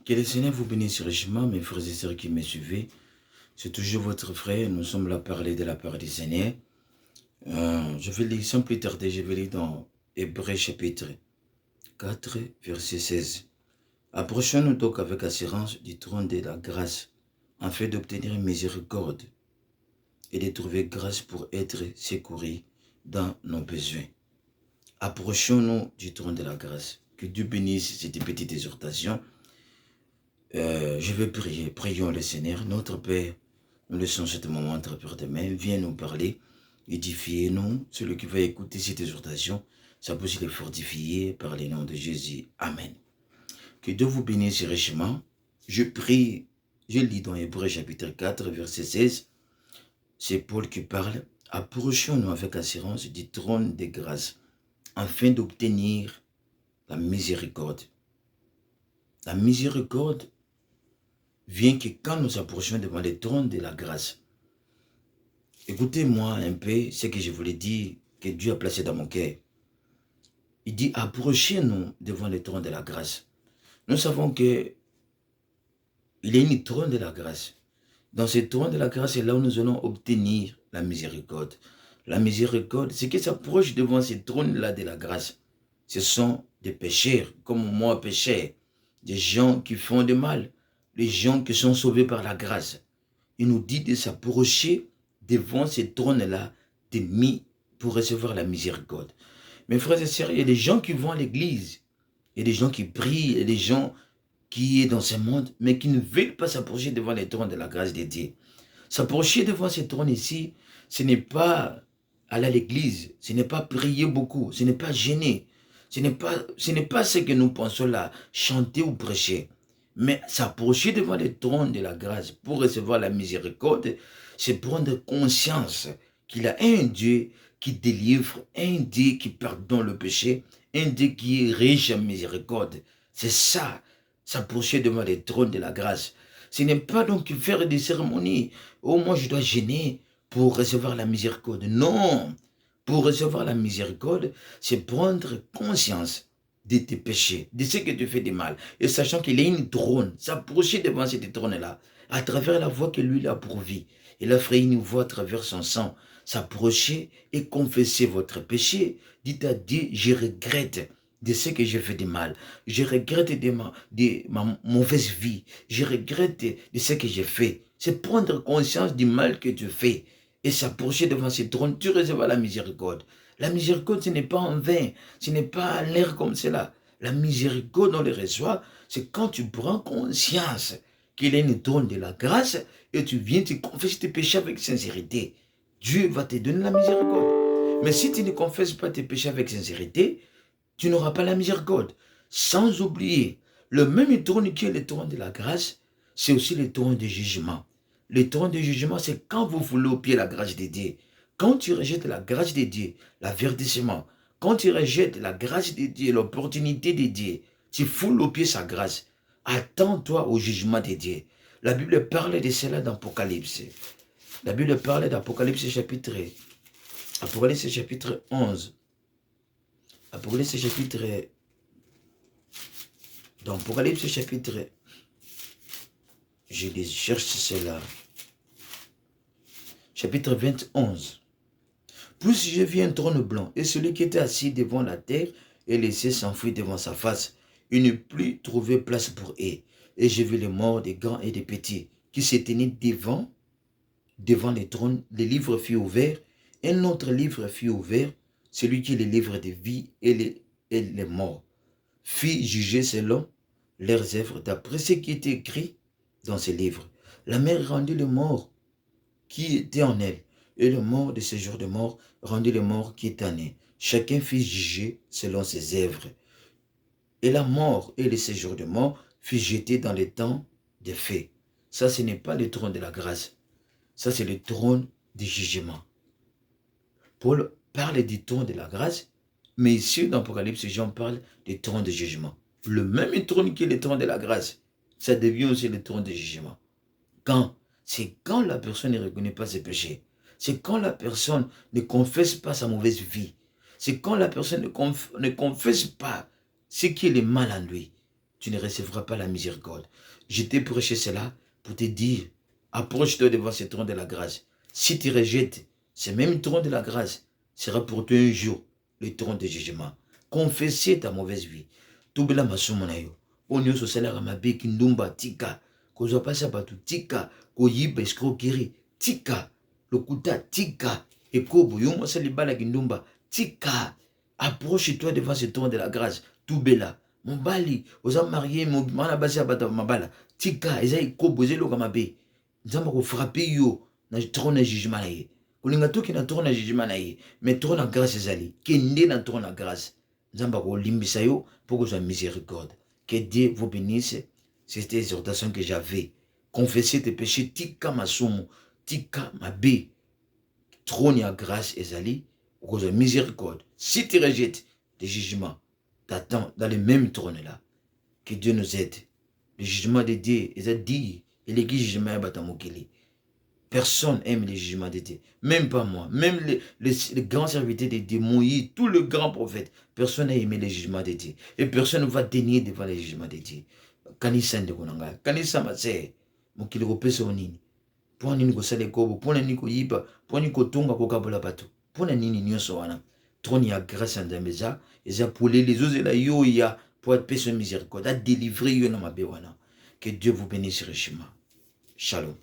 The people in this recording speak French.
Que le Seigneur vous bénisse richement, mes frères et sœurs qui me suivez. C'est toujours votre frère, nous sommes là à parler de la part du Seigneur. Je vais lire sans plus tarder, je vais lire dans Hébreux chapitre 4, verset 16. Approchons-nous donc avec assurance du trône de la grâce, afin d'obtenir miséricorde et de trouver grâce pour être secourus dans nos besoins. Approchons-nous du trône de la grâce. Que Dieu bénisse cette petite exhortation. Je vais prier. Prions le Seigneur. Notre Père, nous laissons ce moment entre tes mains. Viens nous parler, édifier-nous. Celui qui va écouter cette exhortation, ça peut se les fortifier par le nom de Jésus. Amen. Que Dieu vous bénisse richement. Je prie, je lis dans Hébreux chapitre 4, verset 16. C'est Paul qui parle. Approchons-nous avec assurance du trône de grâce, afin d'obtenir la miséricorde. La miséricorde vient que quand nous approchons devant le trône de la grâce. Écoutez-moi un peu ce que je voulais dire, que Dieu a placé dans mon cœur. Il dit, approchez-nous devant le trône de la grâce. Nous savons que il y a une trône de la grâce. Dans ce trône de la grâce, c'est là où nous allons obtenir la miséricorde. La miséricorde, c'est que s'approche devant ce trône-là de la grâce. Ce sont des pécheurs, comme moi pécheur, des gens qui font du mal, les gens qui sont sauvés par la grâce. Il nous dit de s'approcher devant ce trône-là, de mis pour recevoir la miséricorde. Mes frères et sœurs, il y a des gens qui vont à l'église, il y a des gens qui prient, il y a des gens qui sont dans ce monde, mais qui ne veulent pas s'approcher devant le trône de la grâce de Dieu. S'approcher devant ce trône ici, ce n'est pas aller à l'église, ce n'est pas prier beaucoup, ce n'est pas gêner, ce n'est pas ce que nous pensons là, chanter ou prêcher. Mais s'approcher devant le trône de la grâce pour recevoir la miséricorde, c'est prendre conscience qu'il y a un Dieu qui délivre, un Dieu qui pardonne le péché, un Dieu qui est riche en miséricorde. C'est ça, s'approcher devant le trône de la grâce. Ce n'est pas donc faire des cérémonies. Oh, moi je dois gêner pour recevoir la miséricorde. Non, pour recevoir la miséricorde, c'est prendre conscience de tes péchés, de ce que tu fais de mal, et sachant qu'il y a une trône, s'approcher devant cette trône-là, à travers la voie que lui a pourvue. Il a fait une voie à travers son sang, s'approcher et confesser votre péché. Dites à Dieu, je regrette de ce que j'ai fait de mal, je regrette de ma mauvaise vie, je regrette de ce que j'ai fait. C'est prendre conscience du mal que tu fais et s'approcher devant ce trône, tu recevras la miséricorde. La miséricorde, ce n'est pas en vain, ce n'est pas à l'air comme cela. La miséricorde, on le reçoit, c'est quand tu prends conscience qu'il est une trône de la grâce et tu viens, tu confesses tes péchés avec sincérité. Dieu va te donner la miséricorde. Mais si tu ne confesses pas tes péchés avec sincérité, tu n'auras pas la miséricorde. Sans oublier, le même trône qui est le trône de la grâce, c'est aussi le trône du jugement. Le trône du jugement, c'est quand vous voulez au pied la grâce de Dieu. Quand tu rejettes la grâce de Dieu, l'avertissement, quand tu rejettes la grâce de Dieu, l'opportunité de Dieu, tu foules au pied sa grâce. Attends-toi au jugement de Dieu. La Bible parle de cela dans Apocalypse. La Bible parle d'Apocalypse chapitre 11. Apocalypse chapitre, dans Apocalypse chapitre, je cherche cela, chapitre 21. Plus je vis un trône blanc, et celui qui était assis devant la terre et laissé s'enfuir devant sa face. Il ne plus trouvé place pour eux. Et je vis les morts, des grands et des petits, qui se tenaient devant les trônes. Les livres furent ouverts. Un autre livre fut ouvert, celui qui est le livre de vie et les morts, fit juger selon leurs œuvres, d'après ce qui était écrit dans ces livres. La mer rendit les morts qui étaient en elle, et le mort de ce jour de mort rendit les morts qui étaient en eux. Chacun fit juger selon ses œuvres. Et la mort et le séjour de mort fut jeté dans le temps des faits. Ça, ce n'est pas le trône de la grâce. Ça, c'est le trône du jugement. Paul parle du trône de la grâce, mais ici, dans l'Apocalypse, Jean parle du trône de jugement. Le même trône qui est le trône de la grâce, ça devient aussi le trône de jugement. Quand? C'est quand la personne ne reconnaît pas ses péchés. C'est quand la personne ne confesse pas sa mauvaise vie. C'est quand la personne ne confesse pas ce qui est le mal en lui. tu ne recevras pas la miséricorde. Je t'ai prêché cela pour te dire, approche-toi devant ce trône de la grâce. Si tu rejettes, ce même trône de la grâce sera pour toi un jour le trône de jugement. Confessez ta mauvaise vie. Tubela masumu na yo. Onyo sosalaka mabe kindumba tika. Kozwa pasi ya bato tika. Koyiba escroquerie tika. Lokuta tika. Ekobo yo mwasa libala kindumba tika. Approche-toi devant ce trône de la grâce. Tubela. Mobali, oza marié, mwana basi ya bato mabala. Tika, eza ekobo, eza eloka mabe. Nzamba ko frapper yo na trône de jugement na ye. Kolinga toki na trône de jugement na ye. Mais trône de grâce ezali. Kende na trône de grâce. Nzamba ko limbisa yo pour que soit miséricorde. Que Dieu vous bénisse. C'était l'exhortation que j'avais. Confesser tes péchés, tika masumu, tika mabe. Trône de grâce ezali. Pour que soit miséricorde. Si tu rejettes des jugements, t'attends dans le même trône là. Que Dieu nous aide. Le jugement de Dieu, il a dit, et les jugements personne aime les jugements de Dieu. Même pas moi. Même les grands serviteurs de Dieu, Moïse, tous les grands prophètes, personne n'a aimé les jugements de Dieu. Et personne ne va dénier devant les jugements de Dieu. Kanisa nde konanga. Kanisa matse. Mokili kopesa onini. Pona nini kosala ekobo, pona nini koyiba, pona nini kotonga kokabola bato. Pona nini nyonso wana. Trône ya grâce en Nzambe eza pour les ozela yo ya pour être personne miséricorde, à délivrer yo na mabe wana. Que Dieu vous bénisse richement. Shalom.